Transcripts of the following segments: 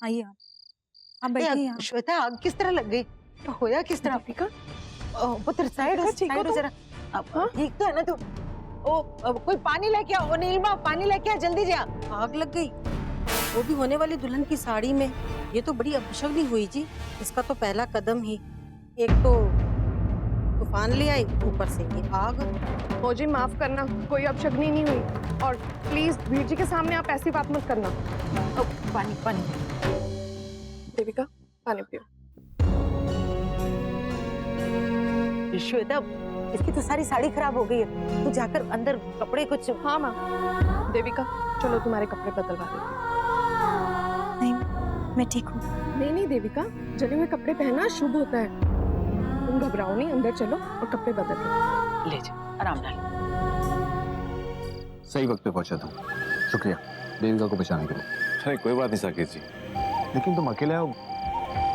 आइए आप बैठिए यहाँ। श्वेता, आग किस तरह लग गई? तो होया किस तरह? दीपिका, पुत्र साइड हो, ठीक हो साइड हो तुम? जरा। ठीक तो है ना तू? कोई पानी लेके आओ। नीलमा, पानी लेके आ जल्दी जा। आग लग गई, वो भी होने वाली दुल्हन की साड़ी में। ये तो बड़ी अपशगुनी हुई जी। इसका तो पहला कदम ही, एक तो तूफान ले आई, ऊपर से ये आग। ओ जी माफ करना, कोई अपशगनी नहीं हुई। और प्लीज वीर जी के सामने आप ऐसी बात मत करना। पानी पानी। देविका, पानी पियो। श्वेता, इसकी तो सारी साड़ी खराब हो गई है। तू जाकर अंदर कपड़े कुछ। हाँ माँ। देविका, चलो तुम्हारे कपड़े बदलवा देती नहीं, मैं ठीक हूँ। हूँ। नहीं देविका, जले हुए कपड़े पहनना शुभ होता है। तुम घबराओ नहीं, अंदर चलो और कपड़े बदल लो। ले जा, आराम डाल। सही वक्त पे पहुंचा तुम, शुक्रिया देविका को बचाने के लिए। अरे कोई बात नहीं साकेत जी। लेकिन तुम अकेले हो,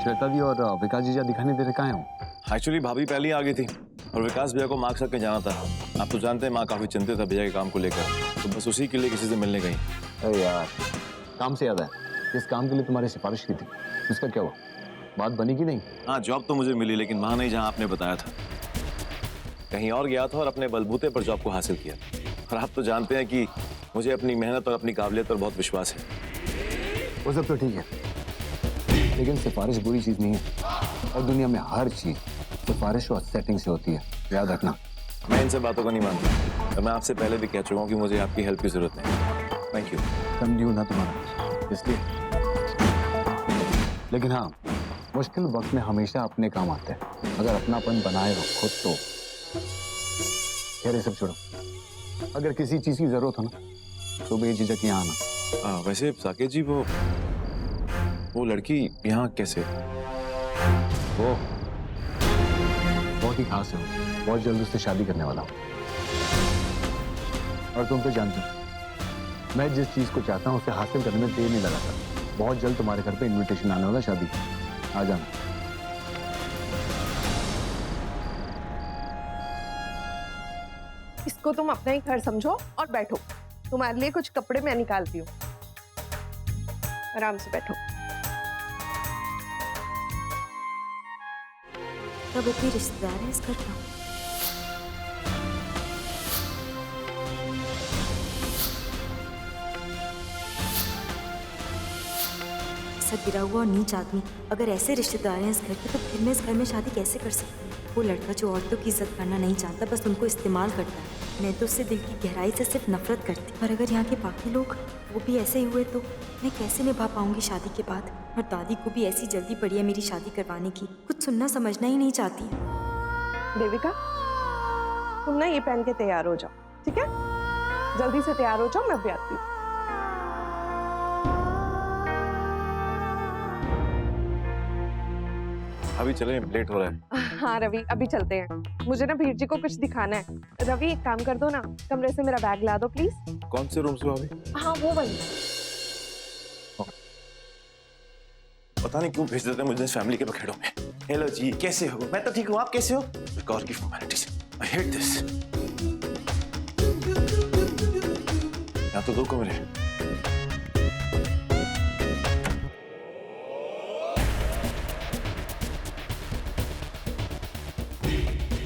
श्वेता दी और विकास जीजा दिखाई नहीं दे रहे, कहाँ हो? एक्चुअली भाभी पहले ही आ गई थी और विकास भैया को माँ के साथ कहीं जाना था। आप तो जानते हैं माँ काफी चिंतित है भैया के काम को लेकर, तो बस उसी के लिए किसी से मिलने गई। अरे यार, काम से याद है, इस काम के लिए तुम्हारी सिफारिश की थी, उसका क्या हुआ? बात बनी कि नहीं? हाँ, जॉब तो मुझे मिली, लेकिन वहाँ नहीं जहाँ आपने बताया था। कहीं और गया था और अपने बलबूते पर जॉब को हासिल किया। और आप तो जानते हैं कि मुझे अपनी मेहनत और अपनी काबिलियत पर बहुत विश्वास है। वो सब तो ठीक है, लेकिन सिफारिश बुरी चीज नहीं है। और दुनिया में हर चीज सिफारिश और सेटिंग से होती है, याद रखना। मैं इन सब बातों को नहीं मानता, और मैं आपसे पहले भी कह चुका हूँ कि मुझे आपकी हेल्प की जरूरत है। Thank you. समझी हूं ना तुम्हारा, इसलिए। लेकिन हाँ, मुश्किल वक्त में हमेशा अपने काम आते हैं, अगर अपनापन बनाए रखो तो। खैर, ये सब छोड़ो, अगर किसी चीज की जरूरत हो ना तो बेझिझक यहाँ आना। वैसे साकेत जी, वो लड़की यहाँ कैसे? वो बहुत ही खास है, बहुत जल्द उससे शादी करने वाला हूँ। और तुम तो जानते हो, मैं जिस चीज को चाहता हूँ उसे हासिल करने में देर नहीं लगाता। बहुत जल्द तुम्हारे घर पे इनविटेशन आने वाला शादी, आ जाना। इसको तुम अपना ही घर समझो और बैठो। तुम्हारे लिए कुछ कपड़े मैं निकालती हूँ, आराम से बैठो। तब इतनी रिश्तेदार है इस घर का। ऐसा गिरा हुआ और नीच आदमी, अगर ऐसे रिश्तेदार हैं इस घर के, तो फिर मैं इस घर में शादी कैसे कर सकती हूँ? वो लड़का जो औरतों की इज्जत करना नहीं चाहता, बस उनको इस्तेमाल करता है। मैं तो उससे दिल की गहराई से सिर्फ नफरत करती। पर अगर यहाँ के बाकी लोग वो भी ऐसे ही हुए तो मैं कैसे निभा पाऊंगी शादी के बाद? और दादी को भी ऐसी जल्दी पड़ी है मेरी शादी करवाने की, कुछ सुनना समझना ही नहीं चाहती। देविका, तुम ना ये पहन के तैयार हो जाओ, ठीक है? जल्दी से तैयार हो जाओ, मैं भी आती हूँ। अभी चले, लेट हो रहा है। हाँ रवि, अभी चलते हैं। मुझे ना वीर जी को कुछ दिखाना है। रवि, एक काम कर दो ना, कमरे से मेरा बैग ला दो प्लीज। कौन से रूम से भाभी? हाँ, वो वाली। पता नहीं क्यों भेज देते हैं मुझे इस फैमिली के बखेड़ों में। हेलो जी, कैसे हो? मैं तो ठीक हूँ, आप कैसे हो? गौर की फॉर्मेलिटीज, आई हेट दिस। यहाँ तो 2 कमरे हैं।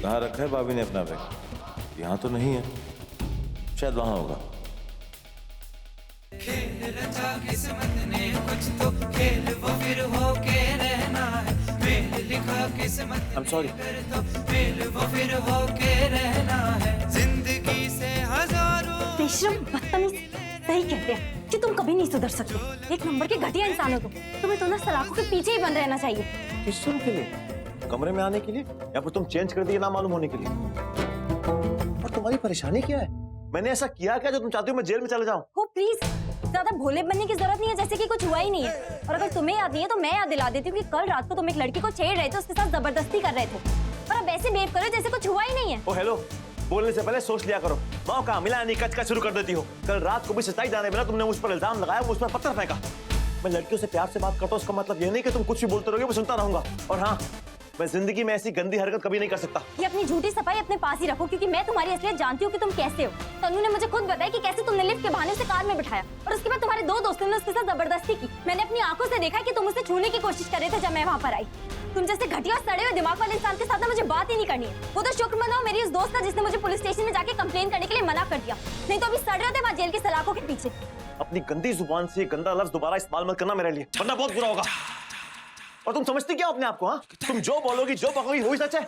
कहाँ रखा है भाभी ने अपना बैग? यहाँ तो नहीं है, शायद वहां होगा। खेल रचा किस्मत ने कुछ तो खेल वो फिर होके रहना है। मेल लिखा किस्मत I'm sorry. तो मेल वो फिर होके रहना है। जिंदगी से हजारों बेशरम, बदतमीज, सही कहते हैं कि तुम कभी नहीं सुधर सकते। एक नंबर के घटिया इंसान हो तुम। तुम्हें तो ना सलाखों के पीछे ही बंद रहना चाहिए। किस रूम के लिए? कमरे में आने के लिए, या फिर तुम चेंज कर दिए ना मालूम होने के लिए? और तुम्हारी परेशानी क्या है? मैंने ऐसा किया क्या जो तुम चाहती हो मैं जेल में चला जाऊं? हो प्लीज, ज्यादा भोले बनने की जरूरत नहीं है, जैसे कि कुछ हुआ ही नहीं है। और अगर तुम्हें याद नहीं है तो मैं याद दिला देती हूँ कि कल रात को तुम एक लड़की को छेड़ रहे थे, उसके साथ जबरदस्ती कर रहे थे, और अब ऐसे बिहेव करो जैसे कुछ हुआ ही नहीं है। ओ हेलो, बोलने से पहले सोच लिया करो। मौका मिला नहीं कच शुरू कर देती हो। कल रात को भी सच्चाई जाने बिना तुमने मुझ पर इल्जाम लगाया, मुझ पर पत्थर फेंका। मैं लड़कियों से प्यार से बात करता हूँ, उसका मतलब ये नहीं कि तुम कुछ भी बोलते रहोगे मैं सुनता रहूंगा। और हाँ, मैं जिंदगी में ऐसी गंदी हरकत कभी नहीं कर सकता। ये अपनी झूठी सफाई अपने पास ही रखो, क्योंकि मैं तुम्हारी असलियत जानती हूँ कि तुम कैसे हो। तनु ने मुझे खुद बताया कि कैसे तुमने लिफ्ट के बहाने से कार में बिठाया और उसके बाद तुम्हारे 2 दोस्तों ने उसके साथ जबरदस्ती की। मैंने अपनी आंखों से देखा कि तुम उसे छूने की कोशिश कर रहे थे जब मैं वहाँ पर आई। तुम जैसे घटिया और सड़े हुए दिमाग वाले इंसान के साथ ना मुझे बात ही नहीं करनी है। वो तो शुक्र मनाओ मेरी उस दोस्त का जिसने मुझे पुलिस स्टेशन में जाके कंप्लेन करने के लिए मना कर दिया, नहीं तो अभी सड़ रहे थे वहाँ जेल की सलाखों के पीछे। अपनी गंदी जुबान से गंदा लफ्ज दोबारा इस्तेमाल मत करना मेरे लिए, वरना बहुत बुरा होगा। और तुम समझती क्या अपने आप को? हाँ, तुम जो बोलोगी जो पकोगी वही सच है।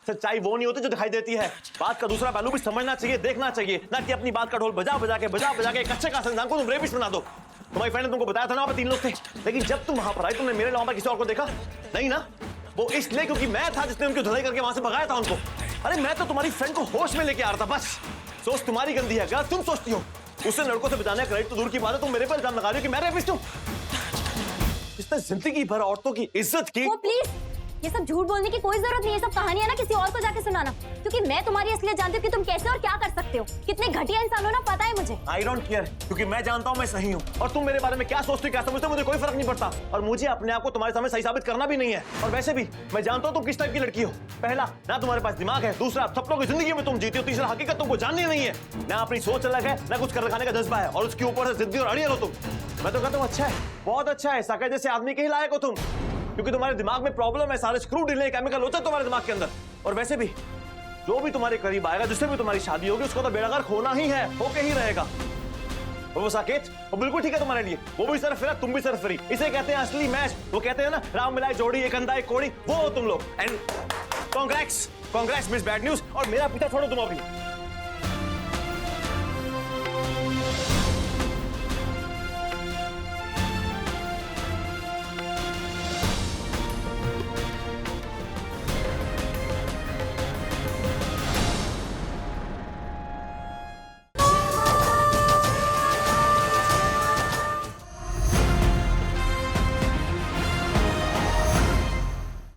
सच्चाई वो नहीं होती जो दिखाई देती है। बात का दूसरा पहलू भी समझना चाहिए, देखना चाहिए, ना कि अपनी बात का ढोल बजा बजा के एक अच्छे खास इंसान को तुम रेपिस्ट बना दो। तुम्हारी फ्रेंड ने तुमको बताया था ना वहाँ पे 3 लोग थे, लेकिन जब तुम वहां पर आई तुमने मेरे अलावा किसी और को देखा नहीं ना? वो इसलिए क्योंकि मैं था जिसने उनकी धुलाई करके वहां से भगाया था उनको। अरे मैं तो तुम्हारी फ्रेंड को होश में लेके आ रहा था बस। सोच तुम्हारी गंदी है, गलत तुम सोचती हो। उससे लड़कों से बचाने का क्रेडिट तो दूर की बात है, तुम मेरे पर इल्जाम लगा रही हो कि मैं रेपिस्ट हूं। जिसने जिंदगी भर औरतों की इज्जत की। ओ प्लीज, ये सब झूठ बोलने की कोई जरूरत नहीं है। सब कहानियां ना किसी और को जाके सुनाना, क्योंकि मैं तुम्हारी असलियत जानती हूँ कि तुम कैसे और क्या कर सकते हो। कितने घटिया इंसान हो ना, पता है मुझे। आई डोंट केयर, क्योंकि मैं जानता हूँ मैं सही हूँ। और तुम मेरे बारे में क्या सोचते हो क्या समझते हो मुझे कोई फर्क नहीं पड़ता। और मुझे अपने आप को तुम्हारे सामने सही साबित करना भी नहीं है। और वैसे भी मैं जानता हूँ तुम किस टाइप की लड़की हो। पहला, ना तुम्हारे पास दिमाग है। दूसरा, सपनों की जिंदगी में तुम जीती हो। तीसरा, हकीकत तुमको जाननी नहीं है। ना अपनी सोच अलग है, ना कुछ कर दिखाने का जज्बा है, और उसके ऊपर से जिद्दी और अड़ियल हो तुम। मैं तो कहता हूँ अच्छा है, बहुत अच्छा है। साके जैसे आदमी के ही लायक हो तुम, क्योंकि तुम्हारे दिमाग में प्रॉब्लम है। सारे स्क्रू ढीले केमिकल होते हैं तुम्हारे दिमाग के अंदर। और वैसे भी जो भी तुम्हारे करीब आएगा, जिससे भी तुम्हारी शादी होगी, उसको तो बेड़ागर्क होना ही है, होके ही रहेगा। और वो साकेत, वो बिल्कुल ठीक है तुम्हारे लिए। वो भी सरफिरा, तुम भी सरफिरी। इसे कहते हैं असली मैच। वो कहते हैं ना, राम मिलाए जोड़ी, एक अंधा एक कोड़ी, वो हो तुम लोग। And congrats miss bad news. और मेरा पीछा छोड़ो तुम अभी।